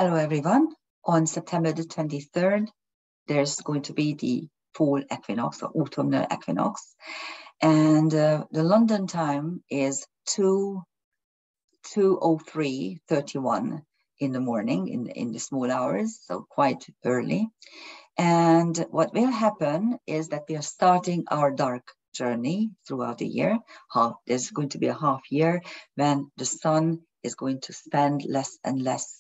Hello, everyone. On September the 23rd, there's going to be the fall equinox or autumnal equinox. And the London time is 2:03:31 in the morning, in the small hours, so quite early. And what will happen is that we are starting our dark journey throughout the year. There's going to be a half year when the sun is going to spend less and less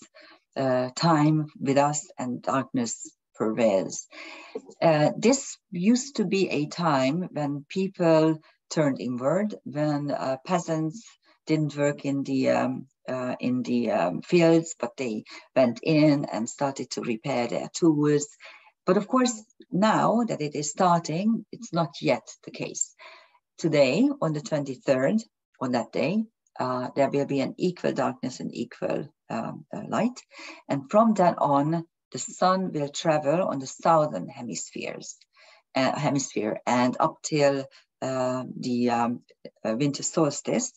time with us and darkness prevails. This used to be a time when people turned inward, when peasants didn't work in the fields, but they went in and started to repair their tools. But of course, now that it is starting, it's not yet the case. Today, on the 23rd, on that day, there will be an equal darkness and equal light. And from that on, the sun will travel on the southern hemisphere, and up till the winter solstice,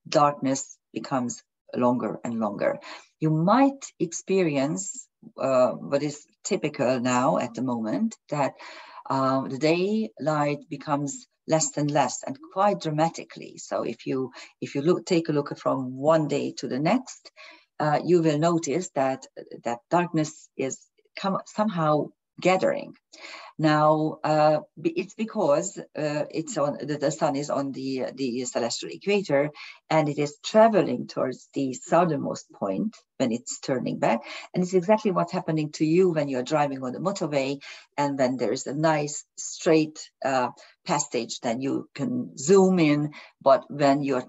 darkness becomes longer and longer. You might experience what is typical now at the moment, that the daylight becomes less and less, and quite dramatically. So if you take a look from one day to the next, you will notice that darkness is somehow gathering. Now, it's because the sun is on the celestial equator, and it is traveling towards the southernmost point when it's turning back. And it's exactly what's happening to you when you're driving on the motorway, and then there's a nice straight passage, then you can zoom in, but when you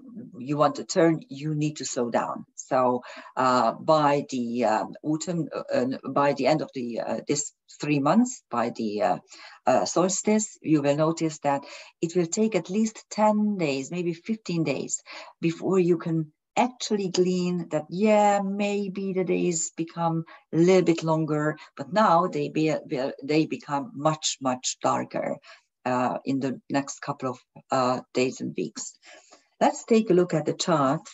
want to turn, you need to slow down. So by the autumn, by the end of this 3 months, by the solstice, you will notice that it will take at least 10 days, maybe 15 days, before you can actually glean that, yeah, maybe the days become a little bit longer, but now they become much, much darker in the next couple of days and weeks. Let's take a look at the chart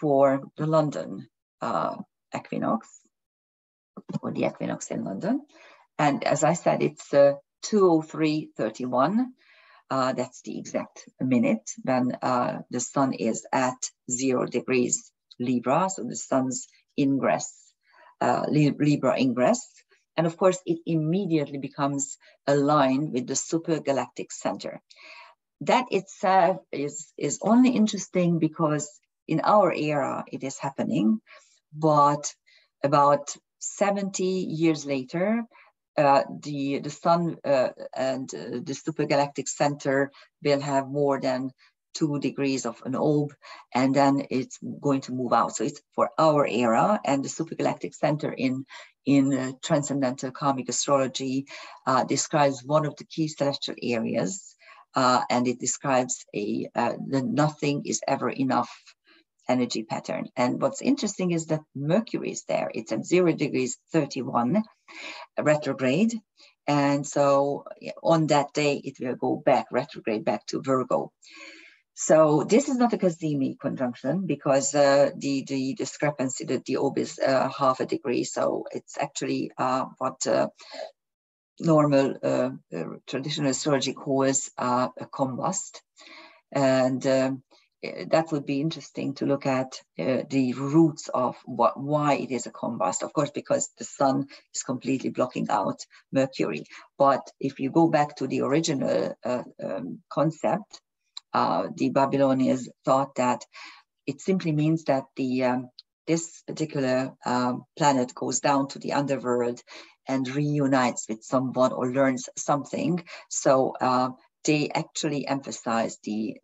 for the London equinox, or the equinox in London. And as I said, it's 2:03:31. That's the exact minute when the sun is at 0 degrees Libra, so the sun's ingress, Libra ingress. And of course, it immediately becomes aligned with the supergalactic center. That itself is only interesting because in our era it is happening, but about 70 years later, the sun and the supergalactic center will have more than 2 degrees of an orb, and then it's going to move out. So it's for our era, and the supergalactic center in transcendental karmic astrology describes one of the key celestial areas, and it describes the nothing is ever enough energy pattern. And what's interesting is that Mercury is there. It's at 0 degrees 31 retrograde. And so on that day, it will go back retrograde, back to Virgo. So this is not a Cazimi conjunction, because the discrepancy, that the orb is half a degree. So it's actually what normal traditional astrology calls a combust. And that would be interesting to look at the roots of why it is a combust. Of course, because the sun is completely blocking out Mercury. But if you go back to the original concept, the Babylonians thought that it simply means that this particular planet goes down to the underworld and reunites with someone or learns something. So they actually emphasize the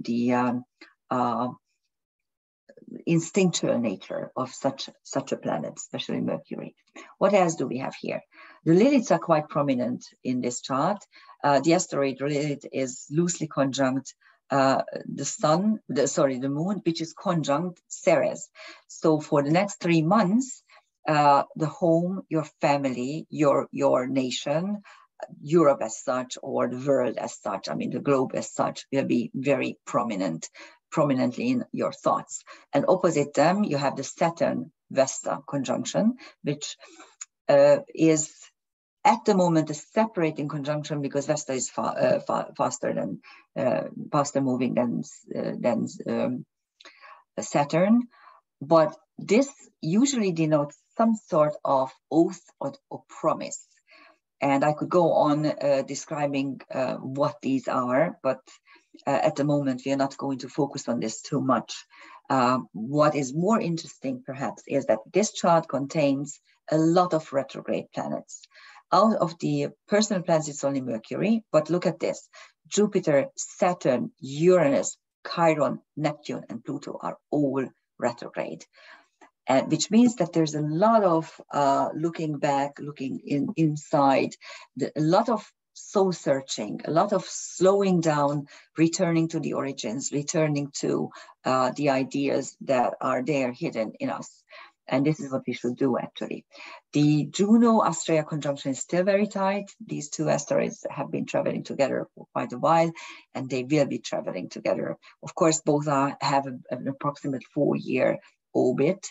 instinctual nature of such a planet, especially Mercury. What else do we have here? The Liliths are quite prominent in this chart. The asteroid Lilith is loosely conjunct the moon, which is conjunct Ceres. So for the next 3 months, the home, your family, your nation, Europe as such, or the world as such, I mean the globe as such, will be very prominently in your thoughts. And opposite them, you have the Saturn Vesta conjunction, which is at the moment a separating conjunction because Vesta is faster moving than Saturn. But this usually denotes some sort of oath or promise. And I could go on describing what these are, but at the moment we are not going to focus on this too much. What is more interesting perhaps is that this chart contains a lot of retrograde planets. Out of the personal planets, it's only Mercury, but look at this. Jupiter, Saturn, Uranus, Chiron, Neptune, and Pluto are all retrograde. Which means that there's a lot of looking back, looking inside, a lot of soul searching, a lot of slowing down, returning to the origins, returning to the ideas that are there hidden in us. And this is what we should do, actually. The Juno-Astrea conjunction is still very tight. These two asteroids have been traveling together for quite a while, and they will be traveling together. Of course, both have an approximate 4-year orbit,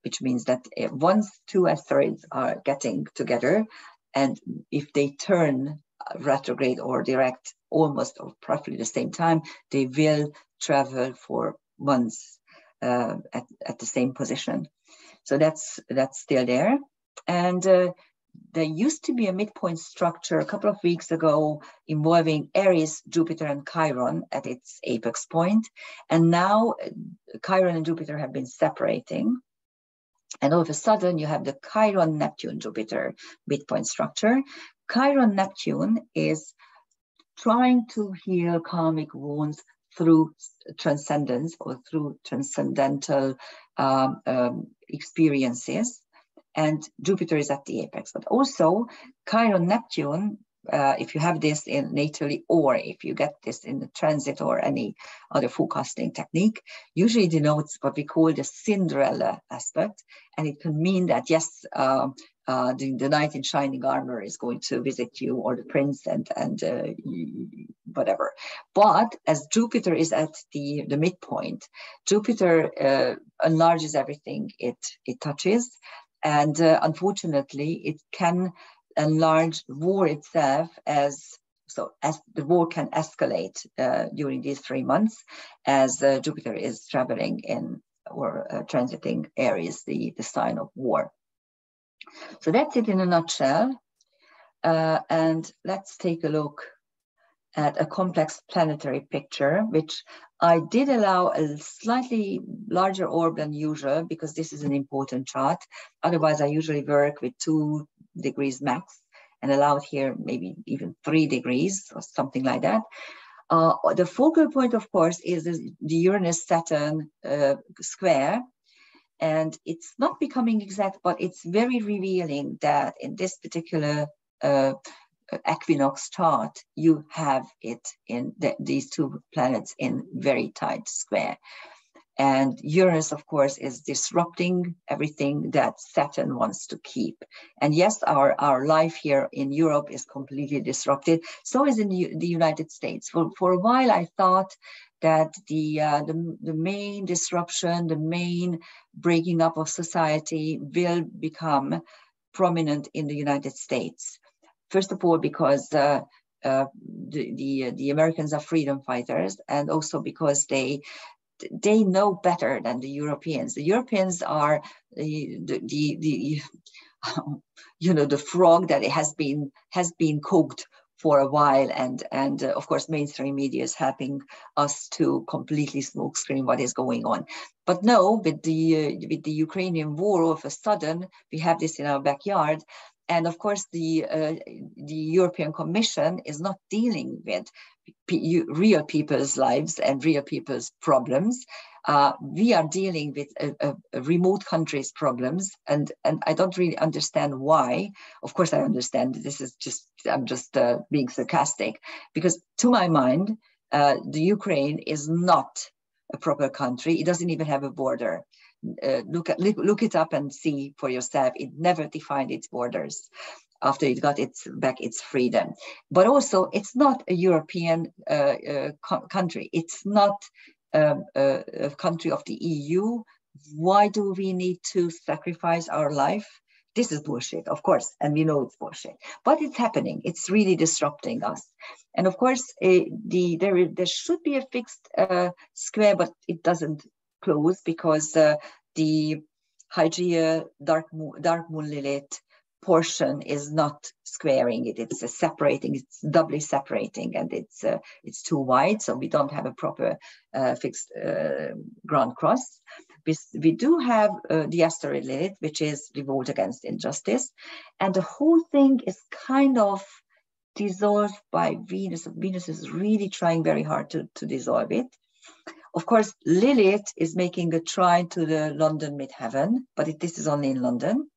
which means that once two asteroids are getting together, and if they turn retrograde or direct almost or roughly the same time, they will travel for months at the same position. So that's still there. And there used to be a midpoint structure a couple of weeks ago involving Aries, Jupiter, and Chiron at its apex point. And now Chiron and Jupiter have been separating. And all of a sudden, you have the Chiron-Neptune-Jupiter midpoint structure. Chiron-Neptune is trying to heal karmic wounds through transcendence or through transcendental experiences. And Jupiter is at the apex. But also, Chiron-Neptune, if you have this in natally, or if you get this in the transit or any other forecasting technique, usually denotes what we call the Cinderella aspect. And it can mean that, yes, the knight in shining armor is going to visit you, or the prince and whatever. But as Jupiter is at the midpoint, Jupiter enlarges everything it touches. And unfortunately, it can enlarge war itself as the war can escalate during these 3 months as Jupiter is traveling in or transiting Aries, the sign of war. So that's it in a nutshell. And let's take a look at a complex planetary picture, which I did allow a slightly larger orb than usual because this is an important chart. Otherwise, I usually work with 2 degrees max and allowed here maybe even 3 degrees or something like that. The focal point, of course, is the Uranus-Saturn square. And it's not becoming exact, but it's very revealing that in this particular equinox chart, you have it in these 2 planets in very tight square. And Uranus, of course, is disrupting everything that Saturn wants to keep. And yes, our life here in Europe is completely disrupted. So is in the United States. For a while, I thought that the main disruption, the main breaking up of society will become prominent in the United States. First of all, because the Americans are freedom fighters, and also because they know better than the Europeans. The Europeans are the frog that has been cooked for a while, and of course mainstream media is helping us to completely smokescreen what is going on. But no, with the Ukrainian war, all of a sudden we have this in our backyard. And of course, the European Commission is not dealing with real people's lives and real people's problems. We are dealing with a remote country's problems, and I don't really understand why. Of course, I understand this is I'm just being sarcastic, because to my mind, the Ukraine is not a proper country. It doesn't even have a border. Look it up and see for yourself. It never defined its borders after it got back its freedom. But also, it's not a European country. It's not a country of the EU, why do we need to sacrifice our life? This is bullshit, of course, and we know it's bullshit, but it's happening. It's really disrupting us. And of course, there should be a fixed square, but it doesn't close because the Hygeia dark moon Lilith portion is not squaring it. It's separating. It's doubly separating, and it's too wide, so we don't have a proper fixed ground cross. We do have the asteroid Lilith, which is revolt against injustice, and the whole thing is kind of dissolved by Venus. Venus is really trying very hard to dissolve it. Of course, Lilith is making a trine to the London midheaven, but this is only in London.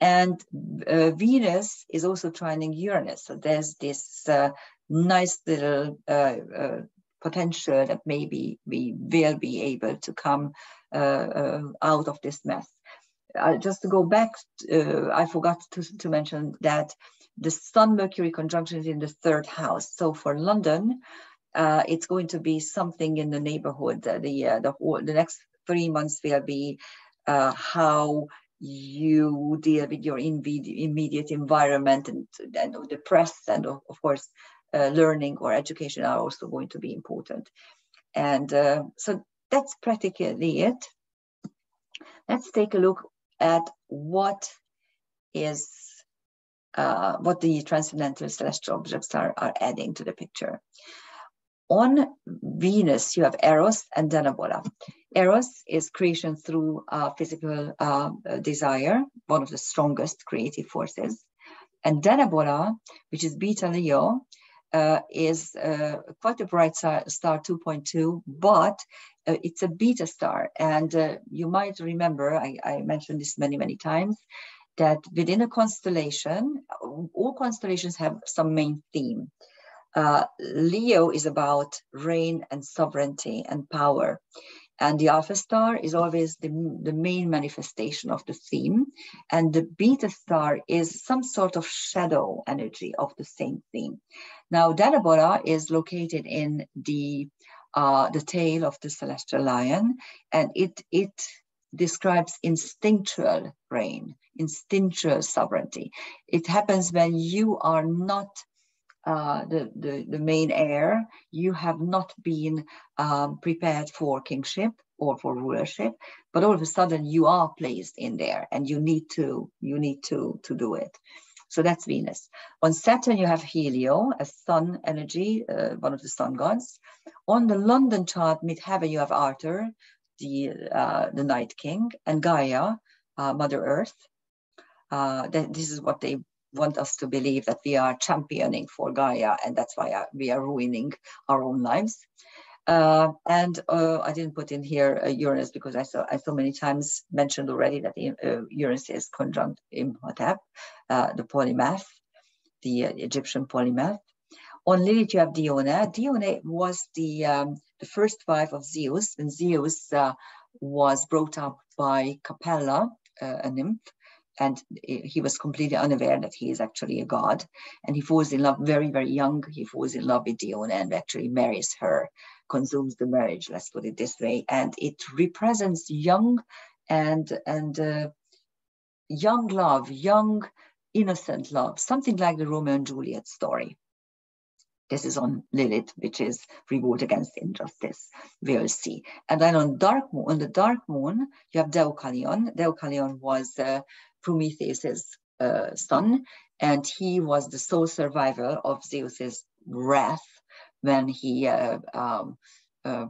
And Venus is also trining Uranus. So there's this nice little potential that maybe we will be able to come out of this mess. Just to go back, I forgot to mention that the Sun-Mercury conjunction is in the 3rd house. So for London, it's going to be something in the neighborhood. The next 3 months will be how you deal with your immediate environment, and the press, and of course learning or education are also going to be important. And so that's practically it. Let's take a look at what the transcendental celestial objects are adding to the picture. On Venus, you have Eros and Denebola. Eros is creation through physical desire, one of the strongest creative forces. And Denebola, which is Beta Leo, is quite a bright star 2.2, but it's a beta star. And you might remember, I mentioned this many, many times, that within a constellation, all constellations have some main theme. Leo is about reign and sovereignty and power. And the alpha star is always the main manifestation of the theme. And the beta star is some sort of shadow energy of the same theme. Now, Denebola is located in the tail of the celestial lion, and it describes instinctual reign, instinctual sovereignty. It happens when you are not the main heir, you have not been prepared for kingship or for rulership, but all of a sudden you are placed in there, and you need to do it. So that's Venus. On Saturn, you have Helio, a sun energy, one of the sun gods. On the London chart, midheaven, you have Arthur, the Night King, and Gaia, Mother Earth. This is what they want us to believe, that we are championing for Gaia, and that's why we are ruining our own lives. And I didn't put in here Uranus because I saw many times mentioned already that Uranus is conjunct Imhotep, the polymath, the Egyptian polymath. On Lilith, you have Dione. Dione was the first wife of Zeus, when Zeus was brought up by Capella, a nymph. And he was completely unaware that he is actually a god. And he falls in love very, very young. He falls in love with Dione and actually marries her, consumes the marriage, let's put it this way. And it represents young and young love, young, innocent love, something like the Romeo and Juliet story. This is on Lilith, which is revolt against injustice. We'll see. And then on the dark moon, you have Deucalion. Deucalion was Prometheus's son, and he was the sole survivor of Zeus's wrath when he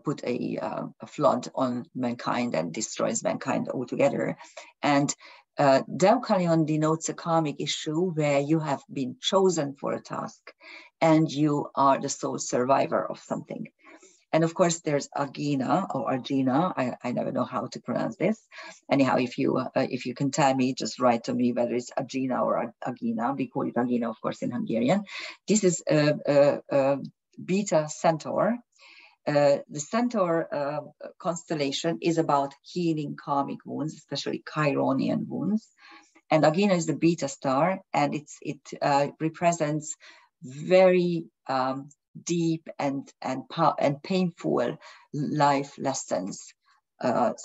put a flood on mankind and destroys mankind altogether. And Deucalion denotes a karmic issue where you have been chosen for a task and you are the sole survivor of something. And of course, there's Agina or Argina. I never know how to pronounce this. Anyhow, if you can tell me, just write to me whether it's Agina or Agina. We call it Agina, of course, in Hungarian. This is Beta Centaur. The Centaur constellation is about healing karmic wounds, especially Chironian wounds. And Agina is the beta star, and it represents very deep and painful life lessons but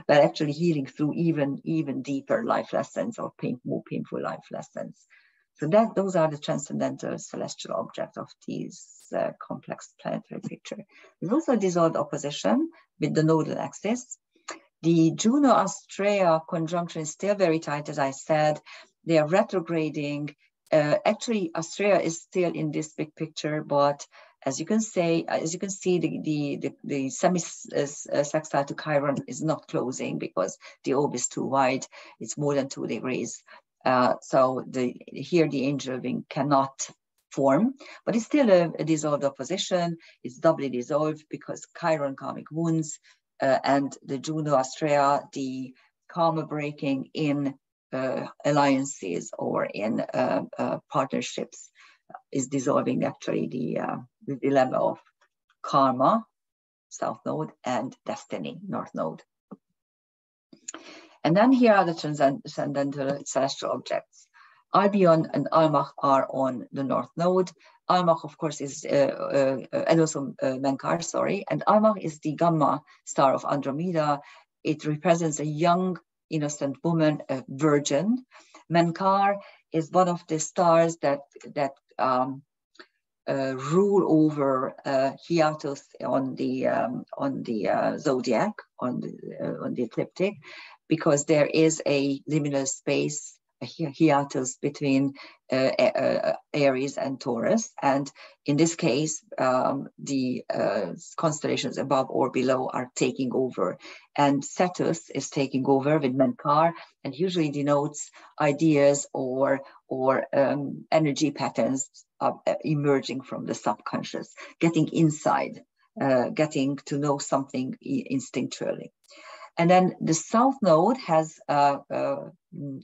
actually healing through even deeper life lessons or more painful life lessons. So those are the transcendental celestial objects of these complex planetary picture. There's also dissolved opposition with the nodal axis. The Juno-Astrea conjunction is still very tight, as I said. They are retrograding. Actually, Astrea is still in this big picture, but as you can see, the semi-sextile to Chiron is not closing because the orb is too wide. It's more than 2 degrees. So here the angel wing cannot form, but it's still a dissolved opposition. It's doubly dissolved because Chiron karmic wounds and the Juno Astrea, the karma breaking in alliances or in partnerships is dissolving actually the dilemma of karma, south node, and destiny, north node. And then here are the transcendental celestial objects. Albion and Almach are on the north node. Almach, of course, is, and also Menkar, sorry. And Almach is the gamma star of Andromeda. It represents a young, innocent woman, a virgin. Menkar is one of the stars that rule over hiatus on the zodiac, on the ecliptic, because there is a liminal space, a hiatus between Aries and Taurus. And in this case, the constellations above or below are taking over. And Cetus is taking over with Menkar, and usually denotes ideas or energy patterns emerging from the subconscious, getting inside, getting to know something instinctually. And then the south node has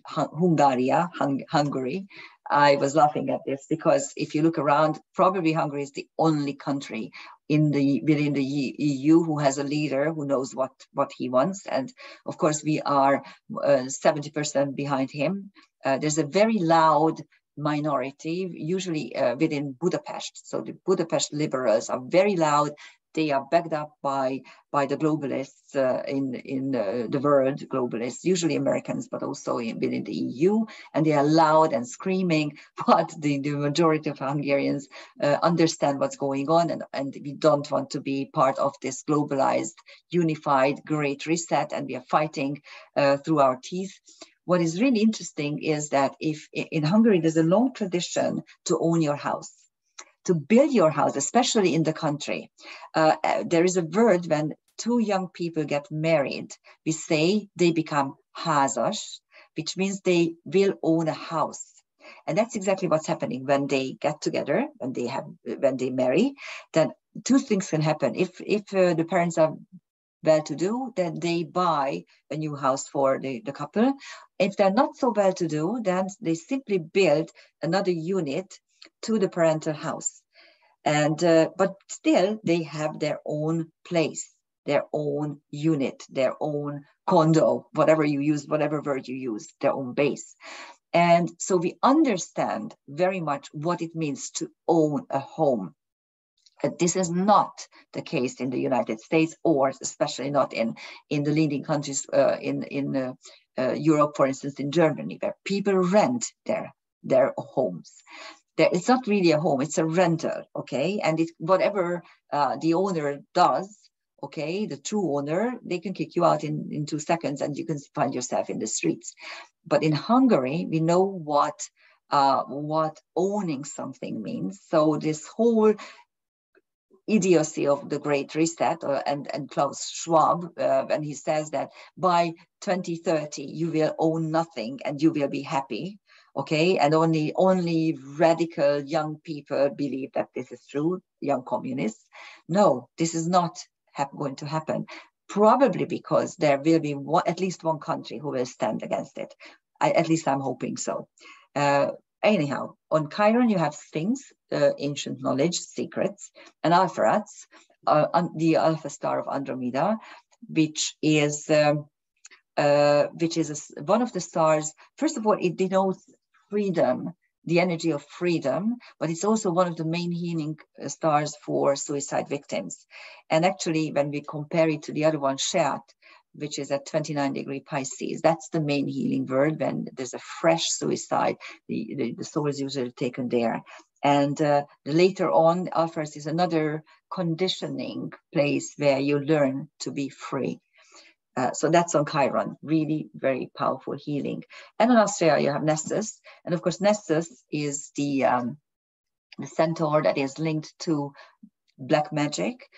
Hungary. I was laughing at this because if you look around, probably Hungary is the only country within the EU who has a leader who knows what he wants. And of course, we are 70% behind him. There's a very loud minority, usually within Budapest. So the Budapest liberals are very loud. They are backed up by the globalists in the world, globalists, usually Americans, but also within the EU, and they are loud and screaming, but the majority of Hungarians understand what's going on, and we don't want to be part of this globalized, unified, great reset, and we are fighting through our teeth. What is really interesting is that if in Hungary, there's a long tradition to own your house, to build your house, especially in the country. There is a word when two young people get married, we say they become házas, which means they will own a house. And that's exactly what's happening when they get together, when they marry. Then two things can happen. If the parents are well-to-do, then they buy a new house for the couple. If they're not so well-to-do, then they simply build another unit to the parental house. And but still they have their own place, their own unit, their own condo, whatever you use, whatever word you use, their own base. And so we understand very much what it means to own a home. This is not the case in the United States, or especially not in the leading countries in Europe, for instance, in Germany, where people rent their homes. It's not really a home, it's a rental, okay? And whatever the owner does, okay, the true owner, they can kick you out in 2 seconds and you can find yourself in the streets. But in Hungary, we know what owning something means. So this whole idiocy of the Great Reset, and Klaus Schwab, when he says that by 2030, you will own nothing and you will be happy. Okay, and only radical young people believe that this is true, young communists. No, this is not going to happen. Probably because there will be at least one country who will stand against it. At least I'm hoping so. Anyhow, on Chiron you have things, ancient knowledge, secrets, and Alpheratz, the alpha star of Andromeda, which is one of the stars. First of all, it denotes freedom, the energy of freedom, but it's also one of the main healing stars for suicide victims. And actually, when we compare it to the other one, Sheat, which is at 29 degree Pisces, that's the main healing word. When there's a fresh suicide, the soul is usually taken there. And later on, Alpheus is another conditioning place where you learn to be free. So that's on Chiron, really very powerful healing. And on Austria, you have Nessus. And of course, Nessus is the centaur that is linked to black magic.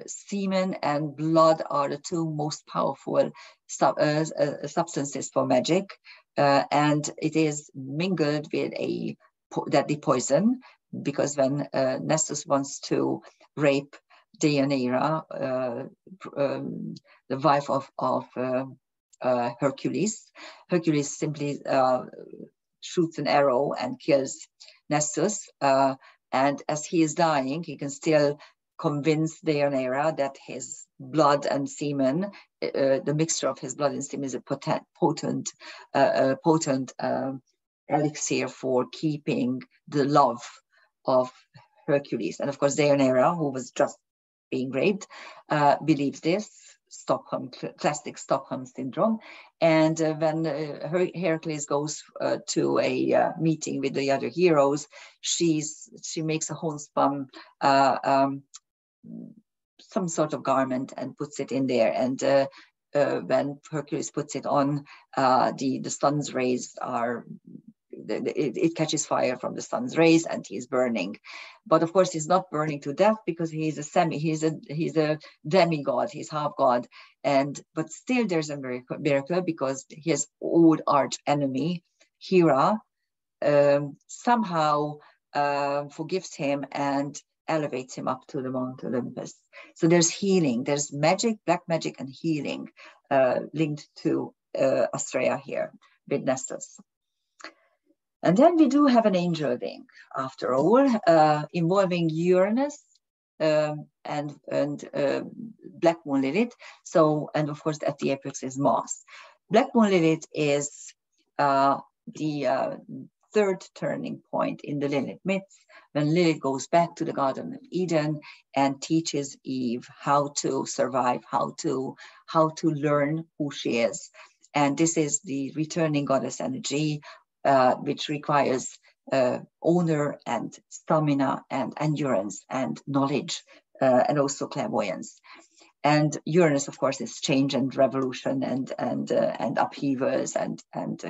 Semen and blood are the two most powerful substances for magic. And it is mingled with a deadly poison, because when Nessus wants to rape Deianira, the wife of Hercules. Hercules simply shoots an arrow and kills Nessus. And as he is dying, he can still convince Deianira that his blood and semen, the mixture of his blood and semen, is a potent elixir for keeping the love of Hercules. And of course, Deianira, who was just being raped, believes this. Classic Stockholm syndrome. And when Hercules goes to a meeting with the other heroes, she makes a homespun some sort of garment and puts it in there. And when Hercules puts it on, the sun's rays are it catches fire from the sun's rays and he's burning. But of course, he's not burning to death, because he's a demigod, he's half god. But still there's a miracle, because his old arch enemy, Hera, somehow forgives him and elevates him up to the Mount Olympus. So there's healing, there's magic, black magic and healing linked to Astrea here with Nessus. And then we do have an angel link, after all, involving Uranus and Black Moon Lilith. So, and of course, at the apex is Mars. Black Moon Lilith is the third turning point in the Lilith myths, when Lilith goes back to the Garden of Eden and teaches Eve how to survive, how to learn who she is. And this is the returning goddess energy, which requires honor and stamina and endurance and knowledge, and also clairvoyance. And Uranus, of course, is change and revolution and upheavals and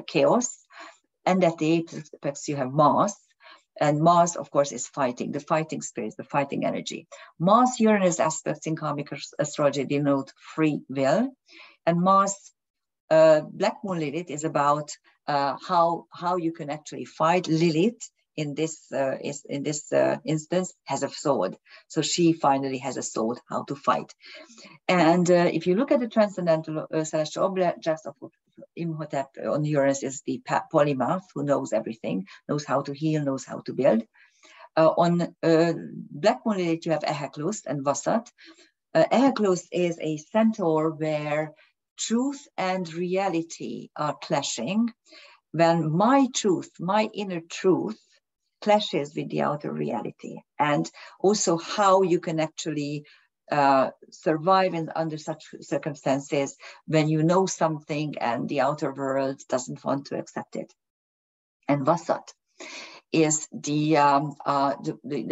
chaos. And at the apex, you have Mars. And Mars, of course, is fighting, the fighting spirit, the fighting energy. Mars-Uranus aspects in karmic astrology denote free will. And Mars, Black Moon Lilith, is about how you can actually fight. Lilith, in this instance, has a sword. So she finally has a sword, how to fight. And if you look at the transcendental celestial objects of Imhotep on Uranus, is the polymath who knows everything, knows how to heal, knows how to build. On Black Moon Lilith, you have Eheclus and Vasat. Eheclus is a centaur where truth and reality are clashing. When my truth, my inner truth, clashes with the outer reality, and also how you can actually survive under such circumstances when you know something and the outer world doesn't want to accept it. And Vasat is the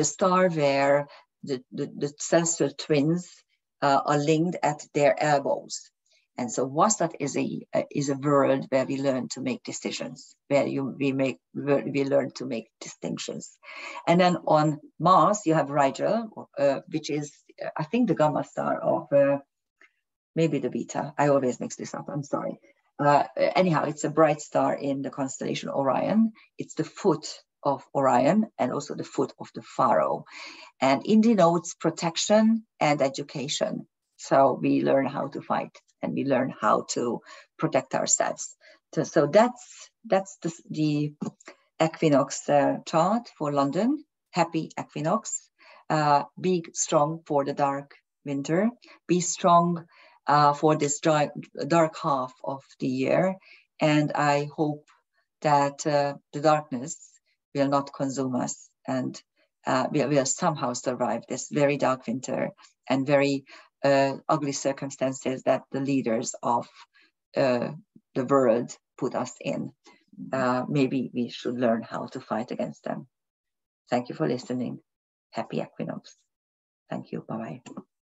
star where the celestial twins are linked at their elbows. And so Vasat is a world where we learn to make decisions, where we learn to make distinctions. And then on Mars, you have Rigel, which is, I think, the gamma star of maybe the beta. I always mix this up, I'm sorry. Anyhow, it's a bright star in the constellation Orion. It's the foot of Orion and also the foot of the Pharaoh. And it denotes protection and education. So we learn how to fight and we learn how to protect ourselves. So that's the equinox chart for London. Happy equinox. Be strong for the dark winter. Be strong for this dark half of the year. And I hope that the darkness will not consume us, and we will somehow survive this very dark winter and very ugly circumstances that the leaders of the world put us in. Maybe we should learn how to fight against them. Thank you for listening. Happy Equinox. Thank you. Bye-bye.